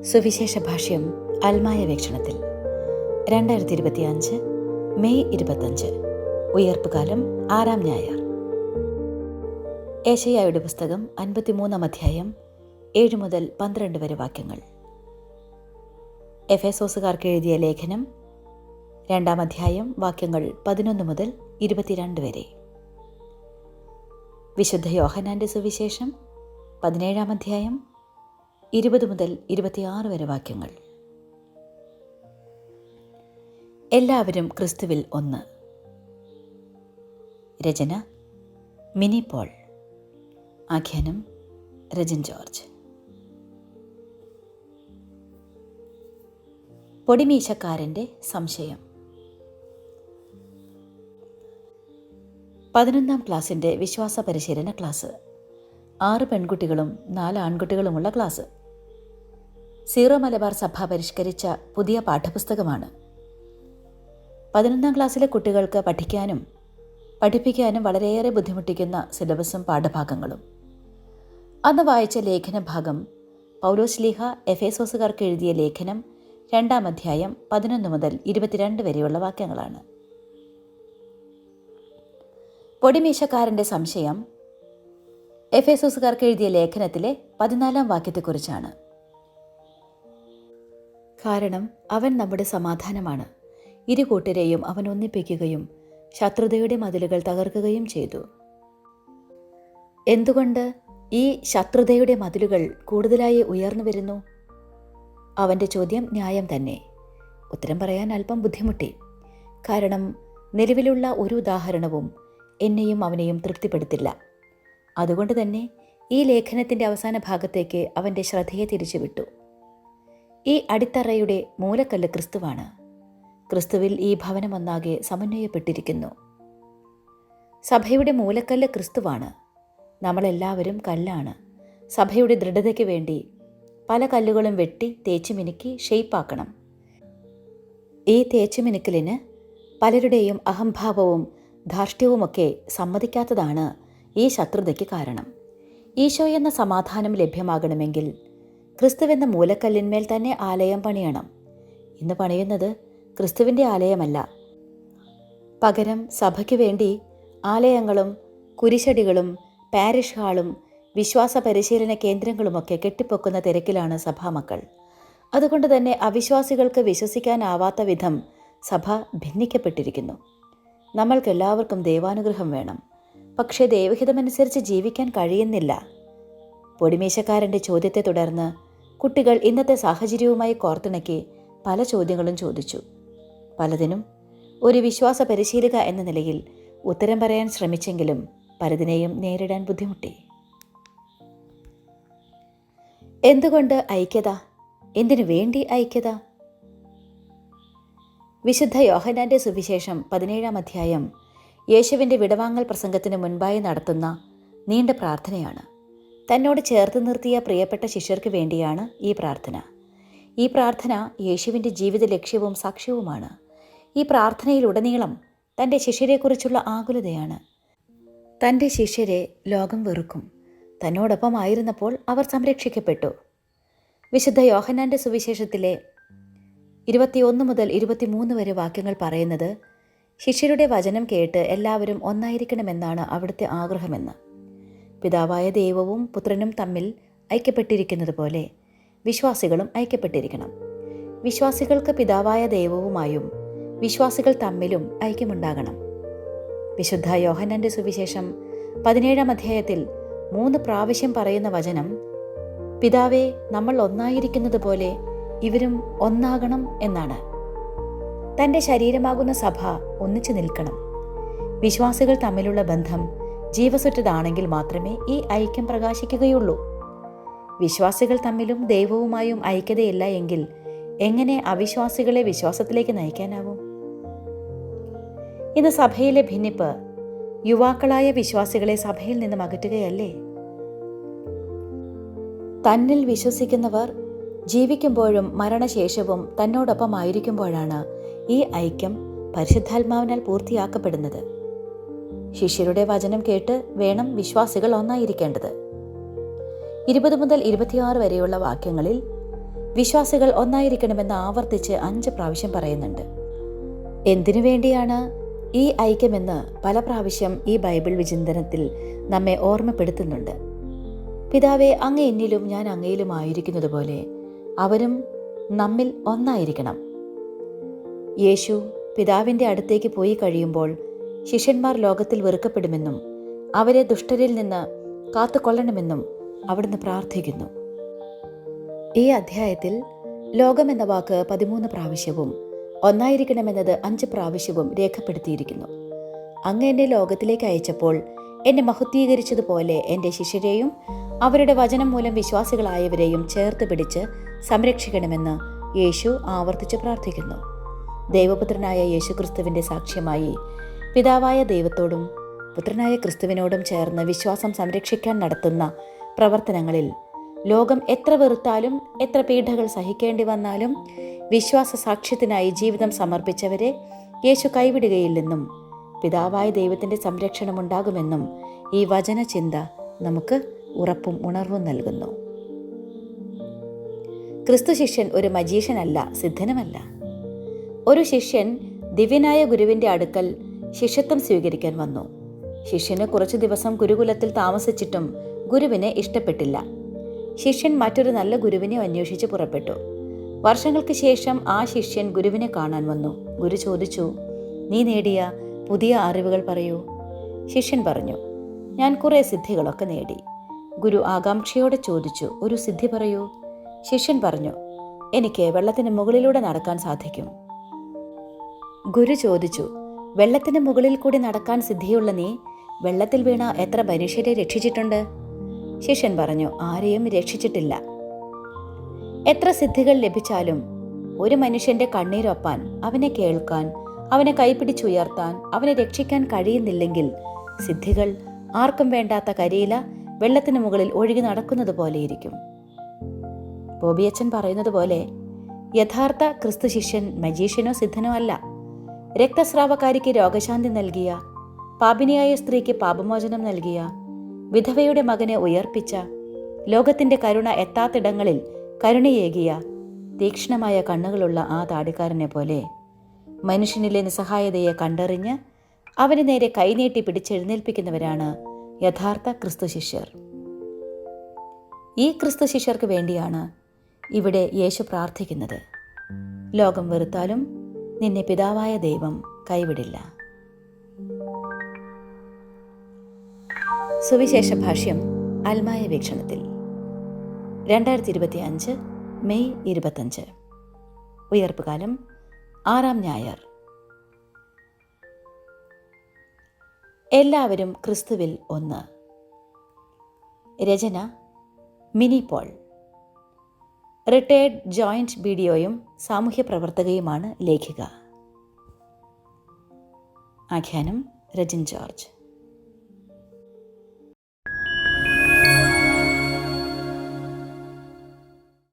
സുവിശേഷ ഭാഷ്യം അൽമായ വീക്ഷണത്തിൽ 2025 മെയ് 25 ഉയർപ്പുകാലം 6-ാം ഞായർ. ഏശയ്യായുടെ പുസ്തകം 53-ാം അധ്യായം 7 മുതൽ 12 വരെ വാക്യങ്ങൾ. എഫേസോസുകാർക്ക് എഴുതിയ ലേഖനം 2-ാം അധ്യായം വാക്യങ്ങൾ 11 മുതൽ 22 വരെ. വിശുദ്ധ യോഹന്നാന്റെ സുവിശേഷം 17-ാം അധ്യായം 20 മുതൽ 26 വരെ വാക്യങ്ങൾ. എല്ലാവരും ക്രിസ്തുവിൽ ഒന്ന്. രചന മിനി പോൾ. ആഖ്യാനം രജൻ ജോർജ്. പൊടിമീശക്കാരൻ്റെ സംശയം. 11-ാം ക്ലാസ്സിൻ്റെ വിശ്വാസ പരിശീലന ക്ലാസ്. 6 പെൺകുട്ടികളും 4 ആൺകുട്ടികളുമുള്ള ക്ലാസ്. സീറോ മലബാർ സഭ പരിഷ്കരിച്ച പുതിയ പാഠപുസ്തകമാണ്. 11-ാം ക്ലാസ്സിലെ കുട്ടികൾക്ക് പഠിപ്പിക്കാനും വളരെയേറെ ബുദ്ധിമുട്ടിക്കുന്ന സിലബസും പാഠഭാഗങ്ങളും. അന്ന് വായിച്ച ലേഖനഭാഗം പൗലോസ്ലീഹ എഫേസോസുകാർക്ക് എഴുതിയ ലേഖനം 2-ാം അധ്യായം 11 മുതൽ 22 വരെയുള്ള വാക്യങ്ങളാണ്. പൊടിമീശക്കാരൻ്റെ സംശയം എഫേസോസുകാർക്ക് എഴുതിയ ലേഖനത്തിലെ 14-ാം വാക്യത്തെക്കുറിച്ചാണ്. കാരണം അവൻ നമ്മുടെ സമാധാനമാണ്. ഇരു കൂട്ടരെയും അവൻ ഒന്നിപ്പിക്കുകയും ശത്രുതയുടെ മതിലുകൾ തകർക്കുകയും ചെയ്തു. എന്തുകൊണ്ട് ഈ ശത്രുതയുടെ മതിലുകൾ കൂടുതലായി ഉയർന്നു വരുന്നു? അവൻ്റെ ചോദ്യം ന്യായം തന്നെ. ഉത്തരം പറയാൻ അല്പം ബുദ്ധിമുട്ടി. കാരണം നിലവിലുള്ള ഒരു ഉദാഹരണവും എന്നെയും അവനെയും തൃപ്തിപ്പെടുത്തില്ല. അതുകൊണ്ട് തന്നെ ഈ ലേഖനത്തിൻ്റെ അവസാന ഭാഗത്തേക്ക് അവൻ്റെ ശ്രദ്ധയെ തിരിച്ചുവിട്ടു. ഈ അടിത്തറയുടെ മൂലക്കല്ല് ക്രിസ്തുവാണ്. ക്രിസ്തുവിൽ ഈ ഭവനമൊന്നാകെ സമന്വയപ്പെട്ടിരിക്കുന്നു. സഭയുടെ മൂലക്കല്ല് ക്രിസ്തുവാണ്. നമ്മളെല്ലാവരും കല്ലാണ്. സഭയുടെ ദൃഢതയ്ക്ക് വേണ്ടി പല കല്ലുകളും വെട്ടി തേച്ചുമിനുക്കി ഷെയ്പ്പാക്കണം. ഈ തേച്ചുമിനുക്കലിന് പലരുടെയും അഹംഭാവവും ധാർഷ്ട്യവുമൊക്കെ സമ്മതിക്കാത്തതാണ് ഈ ശത്രുതയ്ക്ക് കാരണം. ഈശോ എന്ന സമാധാനം ലഭ്യമാകണമെങ്കിൽ ക്രിസ്തുവെന്ന മൂലക്കല്ലിന്മേൽ തന്നെ ആലയം പണിയണം. ഇന്ന് പണിയുന്നത് ക്രിസ്തുവിൻ്റെ ആലയമല്ല. പകരം സഭയ്ക്ക് വേണ്ടി ആലയങ്ങളും കുരിശടികളും പാരിഷ് ഹാളും വിശ്വാസ പരിശീലന കേന്ദ്രങ്ങളുമൊക്കെ കെട്ടിപ്പൊക്കുന്ന തിരക്കിലാണ് സഭാമക്കൾ. അതുകൊണ്ട് തന്നെ അവിശ്വാസികൾക്ക് വിശ്വസിക്കാനാവാത്ത വിധം സഭ ഭിന്നിക്കപ്പെട്ടിരിക്കുന്നു. നമ്മൾക്കെല്ലാവർക്കും ദൈവാനുഗ്രഹം വേണം. പക്ഷേ ദൈവഹിതമനുസരിച്ച് ജീവിക്കാൻ കഴിയുന്നില്ല. പൊടിമീശക്കാരൻ്റെ ചോദ്യത്തെ തുടർന്ന് കുട്ടികൾ ഇന്നത്തെ സാഹചര്യവുമായി കോർത്തിണക്കി പല ചോദ്യങ്ങളും ചോദിച്ചു. പലതിനും ഒരു വിശ്വാസ പരിശീലക എന്ന നിലയിൽ ഉത്തരം പറയാൻ ശ്രമിച്ചെങ്കിലും പലതിനെയും നേരിടാൻ ബുദ്ധിമുട്ടി. എന്തുകൊണ്ട് ഐക്യത? എന്തിനു വേണ്ടി ഐക്യത? വിശുദ്ധ യോഹന്നാന്റെ സുവിശേഷം 17-ാം അധ്യായം യേശുവിൻ്റെ വിടവാങ്ങൽ പ്രസംഗത്തിന് മുൻപായി നടത്തുന്ന നീണ്ട പ്രാർത്ഥനയാണ്. തന്നോട് ചേർത്ത് നിർത്തിയ പ്രിയപ്പെട്ട ശിഷ്യർക്ക് വേണ്ടിയാണ് ഈ പ്രാർത്ഥന. ഈ പ്രാർത്ഥന യേശുവിൻ്റെ ജീവിത ലക്ഷ്യവും സാക്ഷ്യവുമാണ്. ഈ പ്രാർത്ഥനയിലുടനീളം തൻ്റെ ശിഷ്യരെക്കുറിച്ചുള്ള ആകുലതയാണ്. തൻ്റെ ശിഷ്യരെ ലോകം വെറുക്കും. തന്നോടൊപ്പം ആയിരുന്നപ്പോൾ അവർ സംരക്ഷിക്കപ്പെട്ടു. വിശുദ്ധ യോഹന്നാന്റെ സുവിശേഷത്തിലെ 21 മുതൽ 23 വരെ വാക്യങ്ങൾ പറയുന്നത് ശിഷ്യരുടെ വചനം കേട്ട് എല്ലാവരും ഒന്നായിരിക്കണമെന്നാണ് അവിടുത്തെ ആഗ്രഹമെന്ന്. പിതാവായ ദൈവവും പുത്രനും തമ്മിൽ ഐക്യപ്പെട്ടിരിക്കുന്നത് പോലെ വിശ്വാസികളും ഐക്യപ്പെട്ടിരിക്കണം. വിശ്വാസികൾക്ക് പിതാവായ ദൈവവുമായും വിശ്വാസികൾ തമ്മിലും ഐക്യമുണ്ടാകണം. വിശുദ്ധ യോഹന്നാന്റെ സുവിശേഷം 17-ാം അധ്യായത്തിൽ 3 പ്രാവശ്യം പറയുന്ന വചനം പിതാവേ, നമ്മൾ ഒന്നായിരിക്കുന്നത് പോലെ ഇവരും ഒന്നാകണം എന്നാണ്. തൻ്റെ ശരീരമാകുന്ന സഭ ഒന്നിച്ചു നിൽക്കണം. വിശ്വാസികൾ തമ്മിലുള്ള ബന്ധം ജീവസുറ്റതാണെങ്കിൽ മാത്രമേ ഈ ഐക്യം പ്രകാശിക്കുകയുള്ളൂ. വിശ്വാസികൾ തമ്മിലും ദൈവവുമായും ഐക്യതയില്ല എങ്കിൽ എങ്ങനെ അവിശ്വാസികളെ വിശ്വാസത്തിലേക്ക് നയിക്കാനാവും? ഇന്ന് സഭയിലെ ഭിന്നിപ്പ് യുവാക്കളായ വിശ്വാസികളെ സഭയിൽ നിന്നും അകറ്റുകയല്ലേ? തന്നിൽ വിശ്വസിക്കുന്നവർ ജീവിക്കുമ്പോഴും മരണശേഷവും തന്നോടൊപ്പമായിരിക്കുമ്പോഴാണ് ഈ ഐക്യം പരിശുദ്ധാത്മാവിനാൽ പൂർത്തിയാക്കപ്പെടുന്നത്. ശിഷ്യരുടെ വചനം കേട്ട് വേണം വിശ്വാസികൾ ഒന്നായിരിക്കേണ്ടത്. 20 മുതൽ 26 വരെയുള്ള വാക്യങ്ങളിൽ വിശ്വാസികൾ ഒന്നായിരിക്കണമെന്ന് ആവർത്തിച്ച് 5 പ്രാവശ്യം പറയുന്നുണ്ട്. എന്തിനു വേണ്ടിയാണ് ഈ ഐക്യമെന്ന് പല പ്രാവശ്യം ഈ ബൈബിൾ വിചിന്തനത്തിൽ നമ്മെ ഓർമ്മപ്പെടുത്തുന്നുണ്ട്. പിതാവേ, അങ്ങ് എന്നിലും ഞാൻ അങ്ങയിലും ആയിരിക്കുന്നത് പോലെ അവരും നമ്മിൽ ഒന്നായിരിക്കണം. യേശു പിതാവിൻ്റെ അടുത്തേക്ക് പോയി കഴിയുമ്പോൾ ശിഷ്യന്മാർ ലോകത്തിൽ വെറുക്കപ്പെടുമെന്നും അവരെ ദുഷ്ടരിൽ നിന്ന് കാത്തുകൊള്ളണമെന്നും അവിടുന്ന് പ്രാർത്ഥിക്കുന്നു. ഈ അധ്യായത്തിൽ ലോകം എന്ന വാക്ക് 13 പ്രാവശ്യവും ഒന്നായിരിക്കണമെന്നത് 5 പ്രാവശ്യവും രേഖപ്പെടുത്തിയിരിക്കുന്നു. അങ്ങ് എന്നെ ലോകത്തിലേക്ക് അയച്ചപ്പോൾ എന്നെ മഹത്വീകരിച്ചതുപോലെ എൻ്റെ ശിഷ്യരെയും അവരുടെ വചനം മൂലം വിശ്വാസികളായവരെയും ചേർത്ത് പിടിച്ച് സംരക്ഷിക്കണമെന്ന് യേശു ആവർത്തിച്ച് പ്രാർത്ഥിക്കുന്നു. ദൈവപുത്രനായ യേശുക്രിസ്തുവിൻ്റെ സാക്ഷ്യമായി പിതാവായ ദൈവത്തോടും പുത്രനായ ക്രിസ്തുവിനോടും ചേർന്ന് വിശ്വാസം സംരക്ഷിക്കാൻ നടത്തുന്ന പ്രവർത്തനങ്ങളിൽ ലോകം എത്ര വെറുത്താലും എത്ര പീഡകൾ സഹിക്കേണ്ടി വന്നാലും വിശ്വാസ സാക്ഷ്യത്തിനായി ജീവിതം സമർപ്പിച്ചവരെ യേശു കൈവിടുകയില്ലെന്നും പിതാവായ ദൈവത്തിൻ്റെ സംരക്ഷണമുണ്ടാകുമെന്നും ഈ വചനചിന്ത നമുക്ക് ഉറപ്പും ഉണർവും നൽകുന്നു. ക്രിസ്തു ശിഷ്യൻ ഒരു മജീഷ്യനല്ല, സിദ്ധനുമല്ല. ഒരു ശിഷ്യൻ ദിവ്യനായ ഗുരുവിൻ്റെ അടുക്കൽ ശിഷ്യത്വം സ്വീകരിക്കാൻ വന്നു. ശിഷ്യന് കുറച്ചു ദിവസം ഗുരുകുലത്തിൽ താമസിച്ചിട്ടും ഗുരുവിനെ ഇഷ്ടപ്പെട്ടില്ല. ശിഷ്യൻ മറ്റൊരു നല്ല ഗുരുവിനെ അന്വേഷിച്ച് പുറപ്പെട്ടു. വർഷങ്ങൾക്ക് ശേഷം ആ ശിഷ്യൻ ഗുരുവിനെ കാണാൻ വന്നു. ഗുരു ചോദിച്ചു, നീ നേടിയ പുതിയ അറിവുകൾ പറയൂ. ശിഷ്യൻ പറഞ്ഞു, ഞാൻ കുറേ സിദ്ധികളൊക്കെ നേടി. ഗുരു ആകാംക്ഷയോടെ ചോദിച്ചു, ഒരു സിദ്ധി പറയൂ. ശിഷ്യൻ പറഞ്ഞു, എനിക്ക് വെള്ളത്തിന് മുകളിലൂടെ നടക്കാൻ സാധിക്കും. ഗുരു ചോദിച്ചു, വെള്ളത്തിന് മുകളിൽ കൂടി നടക്കാൻ സിദ്ധിയുള്ള നീ വെള്ളത്തിൽ വീണ എത്ര മനുഷ്യരെ രക്ഷിച്ചിട്ടുണ്ട്? ശിഷ്യൻ പറഞ്ഞു, ആരെയും രക്ഷിച്ചിട്ടില്ല. എത്ര സിദ്ധികൾ ലഭിച്ചാലും ഒരു മനുഷ്യന്റെ കണ്ണീരൊപ്പാൻ, അവനെ കേൾക്കാൻ, അവനെ കൈപിടിച്ചുയർത്താൻ, അവനെ രക്ഷിക്കാൻ കഴിയുന്നില്ലെങ്കിൽ സിദ്ധികൾ ആർക്കും വേണ്ടാത്ത കരിയില വെള്ളത്തിന് മുകളിൽ ഒഴുകി നടക്കുന്നത് പോലെയിരിക്കും. ബോബിയച്ചൻ പറയുന്നത് പോലെ യഥാർത്ഥ ക്രിസ്തു ശിഷ്യൻ മജീഷ്യനോ സിദ്ധനോ അല്ല. രക്തസ്രാവക്കാരിക്ക് രോഗശാന്തി നൽകിയ, പാപിനിയായ സ്ത്രീക്ക് പാപമോചനം നൽകിയ, വിധവയുടെ മകനെ ഉയർപ്പിച്ച, ലോകത്തിന്റെ കരുണ എത്താത്തിടങ്ങളിൽ കരുണയേകിയ, തീക്ഷ്ണമായ കണ്ണുകളുള്ള ആ താടിക്കാരനെ പോലെ മനുഷ്യനിലെ നിസ്സഹായതയെ കണ്ടറിഞ്ഞ് അവന് നേരെ കൈനീട്ടി പിടിച്ചെഴുന്നേൽപ്പിക്കുന്നവരാണ് യഥാർത്ഥ ക്രിസ്തു ശിഷ്യർ. ഈ ക്രിസ്തു ശിഷ്യർക്ക് വേണ്ടിയാണ് ഇവിടെ യേശു പ്രാർത്ഥിക്കുന്നത്. ലോകം വെറുത്താലും നിന്നെ പിതാവായ ദൈവം കൈവിടില്ല. സുവിശേഷ ഭാഷ്യം അൽമായ വീക്ഷണത്തിൽ 2025 മെയ് 25. ഉയർപ്പുകാലം 6-ാം ഞായർ. എല്ലാവരും ക്രിസ്തുവിൽ ഒന്ന്. രചന മിനി പോൾ. റിട്ടയർഡ് ജോയിന്റ് ബിഡിഒയും സാമൂഹ്യ പ്രവർത്തകയുമാണ് ലേഖിക. ആഖ്യാനം രജിൻ ജോർജ്.